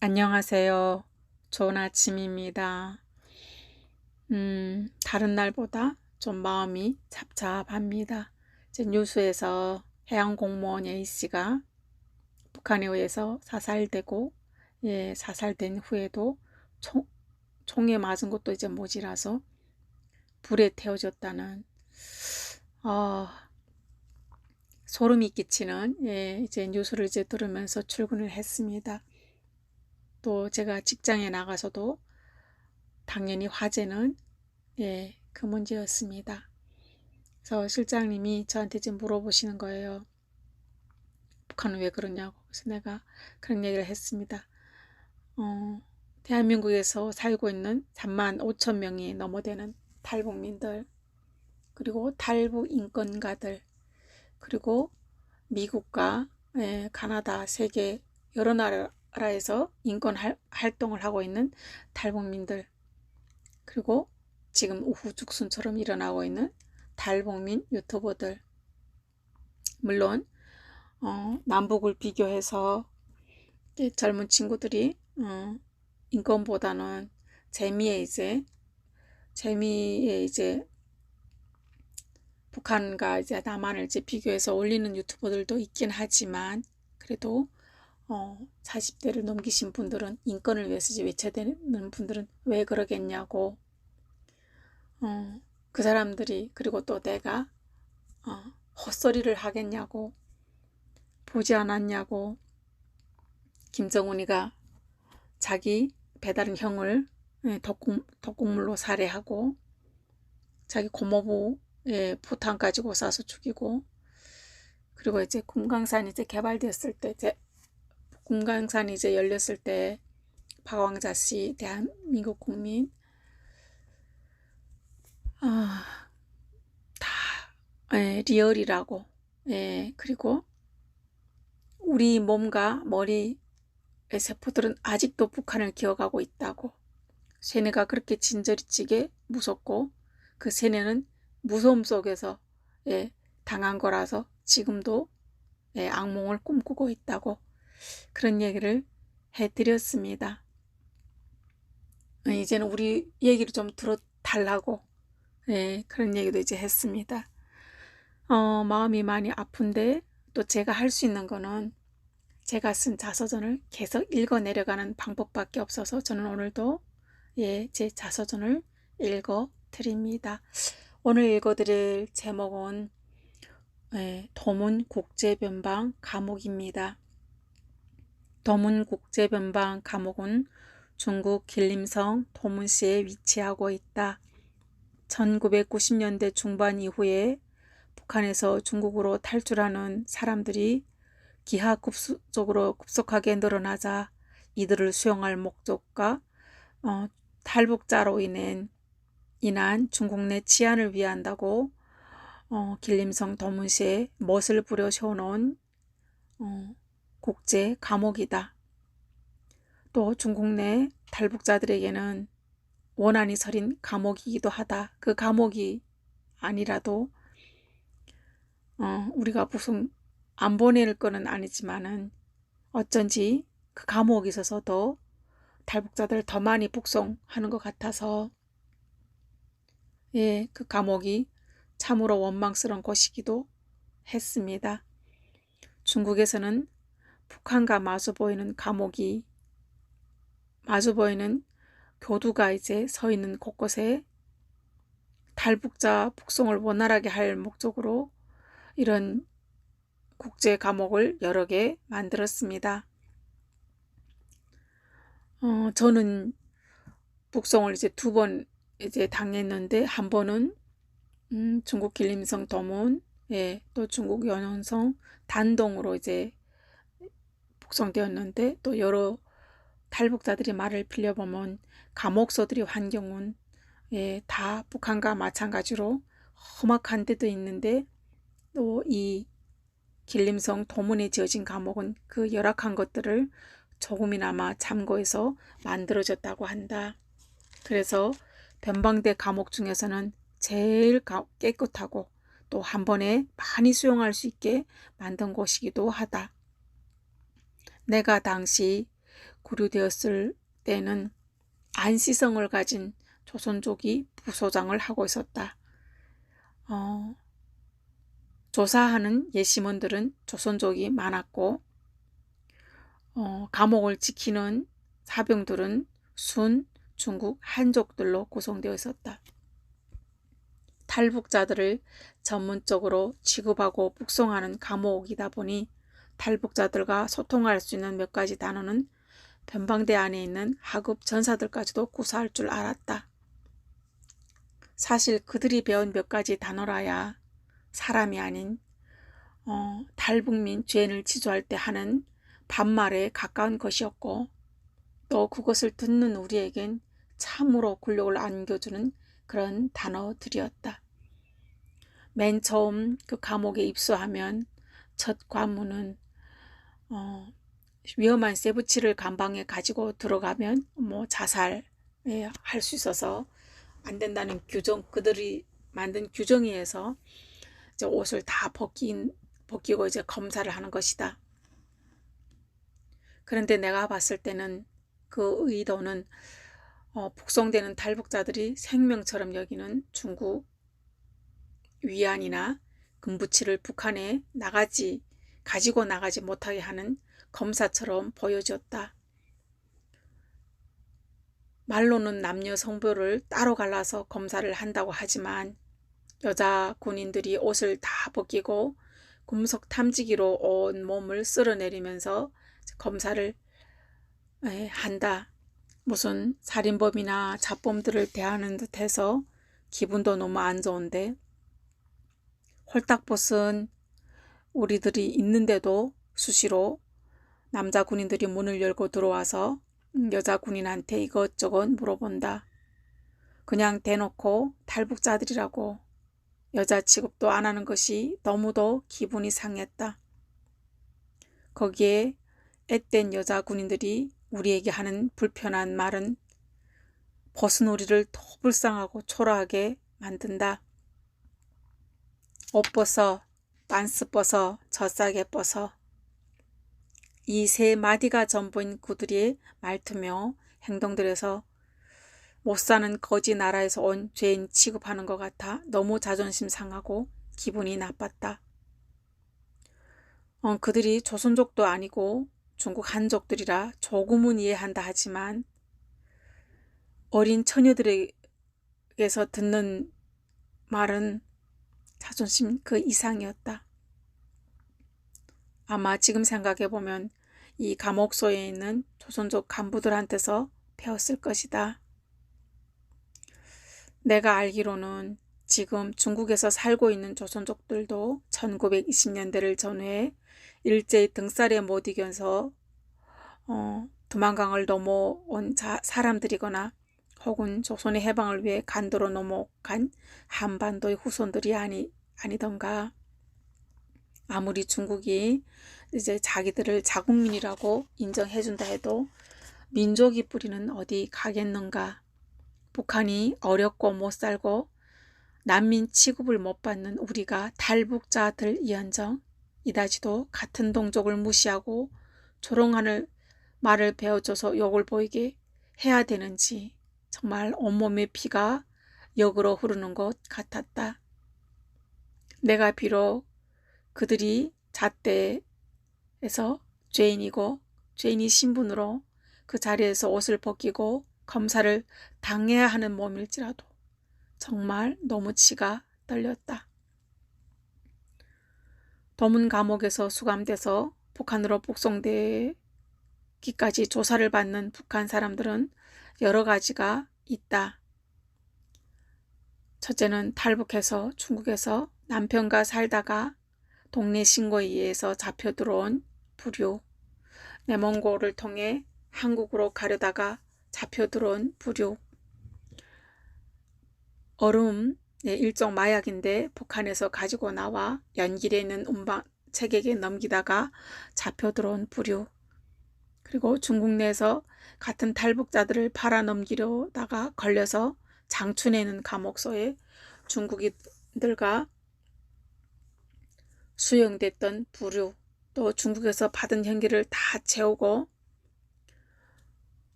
안녕하세요. 좋은 아침입니다. 다른 날보다 좀 마음이 잡잡합니다. 이제 뉴스에서 해양 공무원 A씨가 북한에 의해서 사살되고, 사살된 후에도 총에 맞은 것도 이제 모자라서 불에 태워졌다는, 어, 소름이 끼치는, 이제 뉴스를 이제 들으면서 출근을 했습니다. 또 제가 직장에 나가서도 당연히 화제는 그 문제였습니다. 그래서 실장님이 저한테 지금 물어보시는 거예요. 북한은 왜 그러냐고. 그래서 내가 그런 얘기를 했습니다. 대한민국에서 살고 있는 3만 5천 명이 넘어되는 탈북민들, 그리고 탈북 인권가들, 그리고 미국과 가나다, 세계 여러 나라에서 인권 활동을 하고 있는 탈북민들, 그리고 지금 우후죽순처럼 일어나고 있는 탈북민 유튜버들, 물론 남북을 비교해서 젊은 친구들이 인권보다는 재미에 이제 북한과 이제 남한을 이제 비교해서 올리는 유튜버들도 있긴 하지만, 그래도 40대를 넘기신 분들은, 인권을 위해서 이제 외쳐대는 분들은 왜 그러겠냐고, 그 사람들이, 그리고 또 내가 헛소리를 하겠냐고, 보지 않았냐고, 김정은이가 자기 배다른 형을 독국물로 살해하고, 자기 고모부에 포탄 가지고 쏴서 죽이고, 그리고 이제 금강산이 이제 개발되었을 때, 금강산이 이제 열렸을 때 박왕자 씨, 대한민국 국민, 아, 다 리얼이라고. 그리고 우리 몸과 머리의 세포들은 아직도 북한을 기억하고 있다고. 세뇌가 그렇게 진저리찌게 무섭고, 그 세뇌는 무서움 속에서 당한 거라서 지금도 악몽을 꿈꾸고 있다고, 그런 얘기를 해드렸습니다. 이제는 우리 얘기를 좀 들어달라고, 그런 얘기도 이제 했습니다. 마음이 많이 아픈데, 또 제가 할 수 있는 거는 제가 쓴 자서전을 계속 읽어 내려가는 방법밖에 없어서, 저는 오늘도 제 자서전을 읽어 드립니다. 오늘 읽어 드릴 제목은 도문국제변방 감옥입니다. 도문국제변방 감옥은 중국 길림성 도문시에 위치하고 있다. 1990년대 중반 이후에 북한에서 중국으로 탈출하는 사람들이 기하급수적으로 급속하게 늘어나자, 이들을 수용할 목적과 탈북자로 인한 중국 내 치안을 위한다고 길림성 도문시에 못을 부려 세워놓은 국제 감옥이다. 또 중국 내 탈북자들에게는 원한이 서린 감옥이기도 하다. 그 감옥이 아니라도 우리가 무슨 안 보낼 거는 아니지만은, 어쩐지 그 감옥에 있어서 더 탈북자들 더 많이 북송하는 것 같아서, 그 감옥이 참으로 원망스러운 곳이기도 했습니다. 중국에서는 북한과 마주 보이는 교두가 이제 서 있는 곳곳에 탈북자 북송을 원활하게 할 목적으로 이런 국제 감옥을 여러 개 만들었습니다. 저는 북송을 이제 2번 이제 당했는데, 한 번은 중국 길림성 도문, 또 중국 연원성 단동으로 이제 북송되었는데, 또 여러 탈북자들이 말을 빌려보면 감옥소들의 환경은 다 북한과 마찬가지로 험악한 데도 있는데, 또 이 길림성 도문에 지어진 감옥은 그 열악한 것들을 조금이나마 참고해서 만들어졌다고 한다. 그래서 변방대 감옥 중에서는 제일 깨끗하고, 또 한 번에 많이 수용할 수 있게 만든 곳이기도 하다. 내가 당시 구류되었을 때는 안시성을 가진 조선족이 부소장을 하고 있었다. 조사하는 예심원들은 조선족이 많았고 감옥을 지키는 사병들은 순, 중국, 한족들로 구성되어 있었다. 탈북자들을 전문적으로 취급하고 북송하는 감옥이다 보니 탈북자들과 소통할 수 있는 몇 가지 단어는 변방대 안에 있는 하급 전사들까지도 구사할 줄 알았다. 사실 그들이 배운 몇 가지 단어라야 사람이 아닌 탈북민 죄인을 치조할 때 하는 반말에 가까운 것이었고, 또 그것을 듣는 우리에겐 참으로 굴욕을 안겨주는 그런 단어들이었다. 맨 처음 그 감옥에 입수하면 첫 관문은 위험한 세부치를 감방에 가지고 들어가면 자살할 수 있어서 안 된다는 규정, 그들이 만든 규정에 의해서 이제 옷을 다 벗기고 이제 검사를 하는 것이다. 그런데 내가 봤을 때는 그 의도는 북송되는 탈북자들이 생명처럼 여기는 중국 위안이나 금부치를 북한에 가지고 나가지 못하게 하는 검사처럼 보여졌다. 말로는 남녀 성별을 따로 갈라서 검사를 한다고 하지만 여자 군인들이 옷을 다 벗기고 금속 탐지기로 온 몸을 쓸어내리면서 검사를 한다. 무슨 살인범이나 잡범들을 대하는 듯해서 기분도 너무 안 좋은데, 홀딱 벗은 우리들이 있는데도 수시로 남자 군인들이 문을 열고 들어와서 여자 군인한테 이것저것 물어본다. 그냥 대놓고 탈북자들이라고 여자 취급도 안 하는 것이 너무도 기분이 상했다. 거기에 앳된 여자 군인들이 우리에게 하는 불편한 말은 벗은 우리를 더 불쌍하고 초라하게 만든다. 옷 벗어, 빤스 벗어, 젖싸개 벗어. 이 세 마디가 전부인 그들의 말투며 행동들에서 못 사는 거지 나라에서 온 죄인 취급하는 것 같아 너무 자존심 상하고 기분이 나빴다. 그들이 조선족도 아니고 중국 한족들이라 조금은 이해한다 하지만 어린 처녀들에게서 듣는 말은 자존심 그 이상이었다. 아마 지금 생각해보면 이 감옥소에 있는 조선족 간부들한테서 배웠을 것이다. 내가 알기로는 지금 중국에서 살고 있는 조선족들도 1920년대를 전후해 일제히 등살에 못 이겨서 두만강을 넘어온 사람들이거나 혹은 조선의 해방을 위해 간도로 넘어간 한반도의 후손들이 아니던가. 아무리 중국이 이제 자기들을 자국민이라고 인정해준다 해도 민족이 뿌리는 어디 가겠는가. 북한이 어렵고 못 살고 난민 취급을 못 받는 우리가 탈북자들이언정 이다지도 같은 동족을 무시하고 조롱하는 말을 배워줘서 욕을 보이게 해야 되는지 정말 온몸의 피가 역으로 흐르는 것 같았다. 내가 비록 그들이 잣대에서 죄인이고 죄인이 신분으로 그 자리에서 옷을 벗기고 검사를 당해야 하는 몸일지라도 정말 너무 치가 떨렸다. 도문 감옥에서 수감돼서 북한으로 북송되기까지 조사를 받는 북한 사람들은 여러 가지가 있다. 첫째는 탈북해서 중국에서 남편과 살다가 동네 신고에 의해서 잡혀 들어온 부류, 내몽고를 통해 한국으로 가려다가 잡혀 들어온 부류, 얼음, 일종 마약인데 북한에서 가지고 나와 연길에 있는 운방책에게 넘기다가 잡혀 들어온 부류, 그리고 중국 내에서 같은 탈북자들을 팔아 넘기려다가 걸려서 장춘에 있는 감옥소에 중국인들과 수용됐던 부류, 또 중국에서 받은 형기를 다 채우고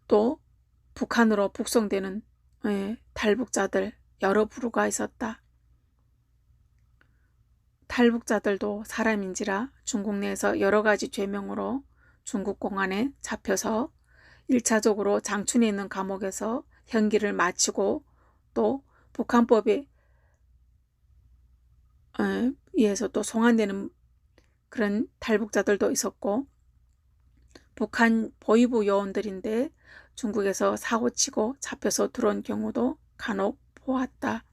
또 북한으로 북송되는 탈북자들 여러 부류가 있었다. 탈북자들도 사람인지라 중국 내에서 여러 가지 죄명으로 중국 공안에 잡혀서 1차적으로 장춘에 있는 감옥에서 형기를 마치고 또 북한법에 의해서 또 송환되는 그런 탈북자들도 있었고, 북한 보위부 요원들인데 중국에서 사고치고 잡혀서 들어온 경우도 간혹 보았다.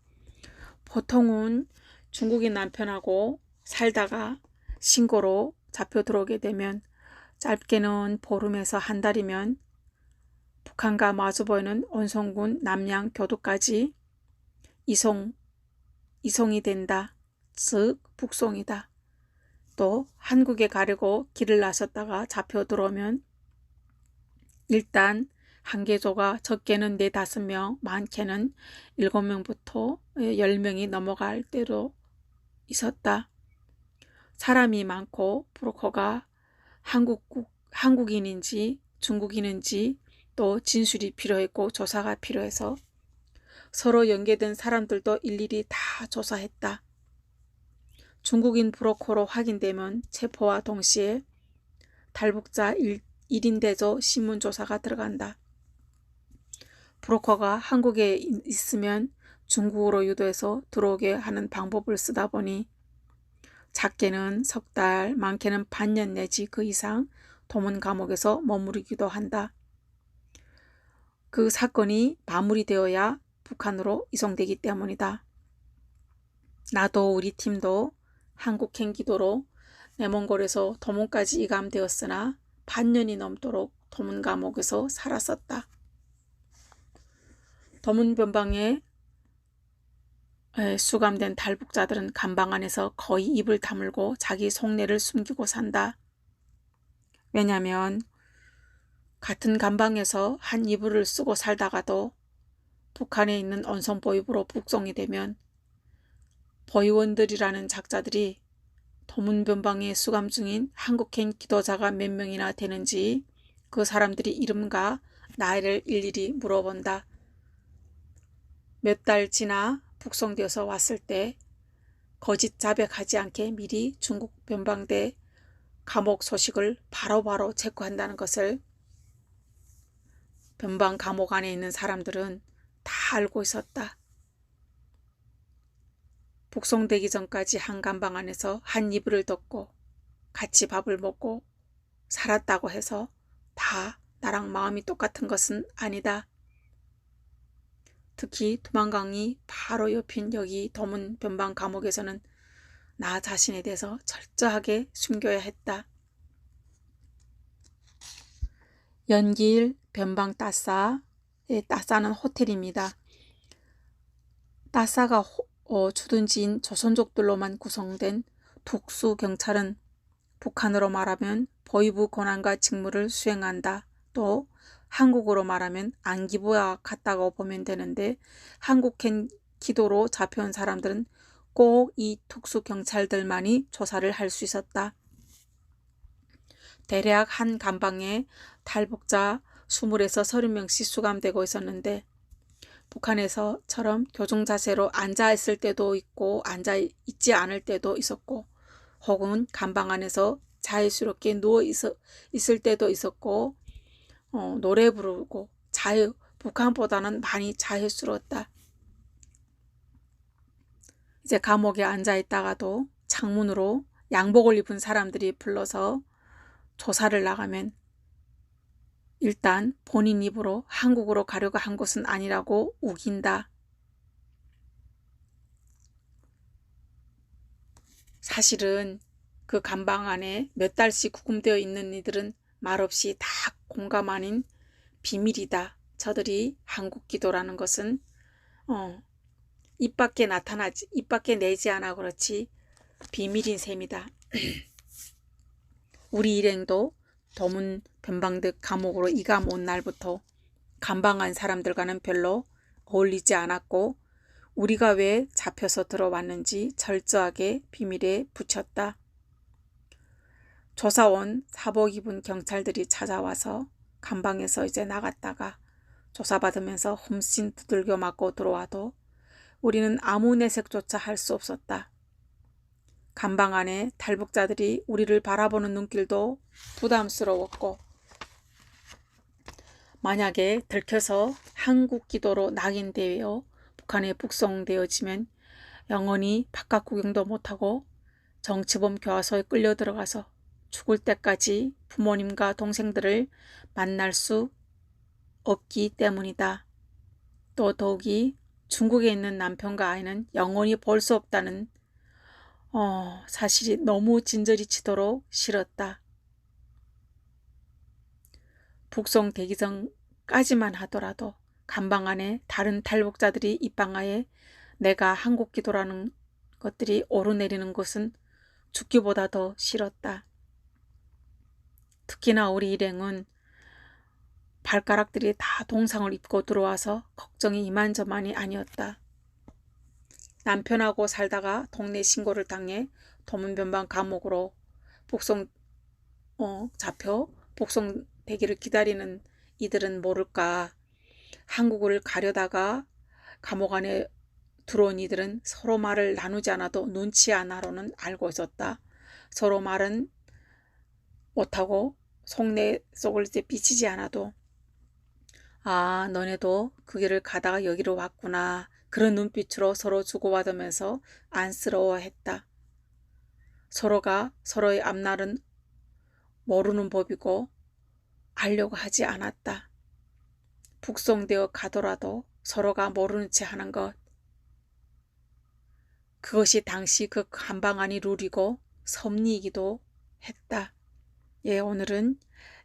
보통은 중국인 남편하고 살다가 신고로 잡혀 들어오게 되면 짧게는 보름에서 한 달이면 북한과 마주보이는 온성군 남양 교두까지 이송이 된다. 즉 북송이다. 또 한국에 가려고 길을 나섰다가 잡혀 들어오면 일단 한계조가 적게는 4-5명, 많게는 7명부터 10명이 넘어갈 때도 있었다. 사람이 많고 브로커가 한국인인지 중국인인지 또 진술이 필요했고 조사가 필요해서 서로 연계된 사람들도 일일이 다 조사했다. 중국인 브로커로 확인되면 체포와 동시에 탈북자 1인 대조 신문조사가 들어간다. 브로커가 한국에 있으면 중국으로 유도해서 들어오게 하는 방법을 쓰다 보니 작게는 석 달, 많게는 반년 내지 그 이상 도문 감옥에서 머무르기도 한다. 그 사건이 마무리되어야 북한으로 이송되기 때문이다. 나도 우리 팀도 한국행 기도로 내몽골에서 도문까지 이감되었으나 반년이 넘도록 도문 감옥에서 살았었다. 도문 변방에 수감된 탈북자들은 감방 안에서 거의 입을 다물고 자기 속내를 숨기고 산다. 왜냐하면 같은 감방에서 한 이불을 쓰고 살다가도 북한에 있는 온성보위부로 북송이 되면 보위원들이라는 작자들이 도문 변방에 수감 중인 한국행 기도자가 몇 명이나 되는지 그 사람들이 이름과 나이를 일일이 물어본다. 몇 달 지나 북송되어서 왔을 때 거짓 자백하지 않게 미리 중국 변방대 감옥 소식을 바로바로 체크한다는 것을 변방 감옥 안에 있는 사람들은 다 알고 있었다. 북송되기 전까지 한 감방 안에서 한 이불을 덮고 같이 밥을 먹고 살았다고 해서 다 나랑 마음이 똑같은 것은 아니다. 특히 두만강이 바로 옆인 여기 도문 변방 감옥에서는 나 자신에 대해서 철저하게 숨겨야 했다. 연길 변방 따사는 호텔입니다. 따사가 주둔지인 조선족들로만 구성된 특수경찰은 북한으로 말하면 보위부 권한과 직무를 수행한다. 또 한국으로 말하면 안기부와 같다고 보면 되는데 한국행 기도로 잡혀온 사람들은 꼭 이 특수경찰들만이 조사를 할 수 있었다. 대략 한 감방에 탈북자 20에서 30명씩 수감되고 있었는데 북한에서처럼 교정 자세로 앉아 있을 때도 있고 앉아 있지 않을 때도 있었고 혹은 감방 안에서 자유스럽게 누워 있을 때도 있었고 노래 부르고 북한보다는 많이 자유스러웠다. 이제 감옥에 앉아 있다가도 창문으로 양복을 입은 사람들이 불러서 조사를 나가면 일단 본인 입으로 한국으로 가려고 한 것은 아니라고 우긴다. 사실은 그 감방 안에 몇 달씩 구금되어 있는 이들은 말없이 다 공감 아닌 비밀이다. 저들이 한국 기도라는 것은 입 밖에 내지 않아 그렇지 비밀인 셈이다. 우리 일행도 도문 변방득 감옥으로 이감 온 날부터 감방한 사람들과는 별로 어울리지 않았고 우리가 왜 잡혀서 들어왔는지 철저하게 비밀에 붙였다. 조사원 사복 입은 경찰들이 찾아와서 감방에서 이제 나갔다가 조사받으면서 홈씬 두들겨 맞고 들어와도 우리는 아무 내색조차 할 수 없었다. 감방 안에 탈북자들이 우리를 바라보는 눈길도 부담스러웠고, 만약에 들켜서 한국 기도로 낙인되어 북한에 북송되어지면 영원히 바깥 구경도 못하고 정치범 교화소에 끌려 들어가서 죽을 때까지 부모님과 동생들을 만날 수 없기 때문이다. 또 더욱이 중국에 있는 남편과 아이는 영원히 볼 수 없다는 사실이 너무 진저리 치도록 싫었다. 북송되기 전까지만 하더라도 감방 안에 다른 탈북자들이 입방하에 내가 한국 기도라는 것들이 오르내리는 것은 죽기보다 더 싫었다. 특히나 우리 일행은 발가락들이 다 동상을 입고 들어와서 걱정이 이만저만이 아니었다. 남편하고 살다가 동네 신고를 당해 도문변방 감옥으로 잡혀 복송되기를 기다리는 이들은 모를까. 한국을 가려다가 감옥 안에 들어온 이들은 서로 말을 나누지 않아도 눈치 하나로는 알고 있었다. 서로 말은 못하고 속내 속을 이제 비치지 않아도 아, 너네도 그 길을 가다가 여기로 왔구나. 그런 눈빛으로 서로 주고받으면서 안쓰러워했다. 서로가 서로의 앞날은 모르는 법이고 알려고 하지 않았다. 북송되어 가더라도 서로가 모르는 채 하는 것. 그것이 당시 그 감방안이 룰이고 섭리이기도 했다. 예, 오늘은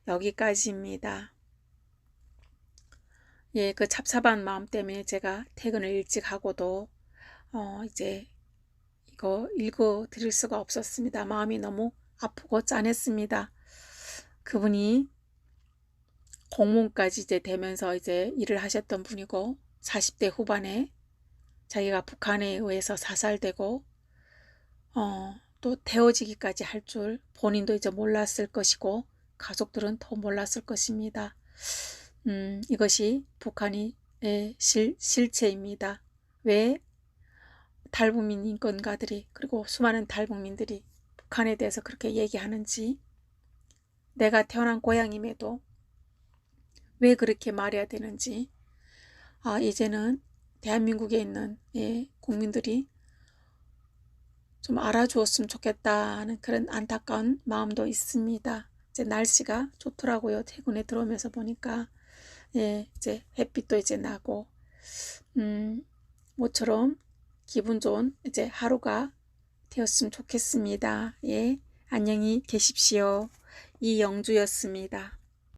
여기까지입니다. 예, 그 찹찹한 마음 때문에 제가 퇴근을 일찍 하고도 이제 이거 읽어 드릴 수가 없었습니다. 마음이 너무 아프고 짠했습니다. 그분이 공무원까지 이제 되면서 이제 일을 하셨던 분이고 40대 후반에 자기가 북한에 의해서 사살되고 또 태워지기까지 할 줄 본인도 이제 몰랐을 것이고 가족들은 더 몰랐을 것입니다. 이것이 북한의 실체입니다. 왜 탈북민 인권가들이 그리고 수많은 탈북민들이 북한에 대해서 그렇게 얘기하는지, 내가 태어난 고향임에도 왜 그렇게 말해야 되는지, 이제는 대한민국에 있는 국민들이 좀 알아주었으면 좋겠다는 그런 안타까운 마음도 있습니다. 이제 날씨가 좋더라고요. 퇴근에 들어오면서 보니까 이제 햇빛도 이제 나고 모처럼 기분 좋은 이제 하루가 되었으면 좋겠습니다. 예, 안녕히 계십시오. 이영주였습니다.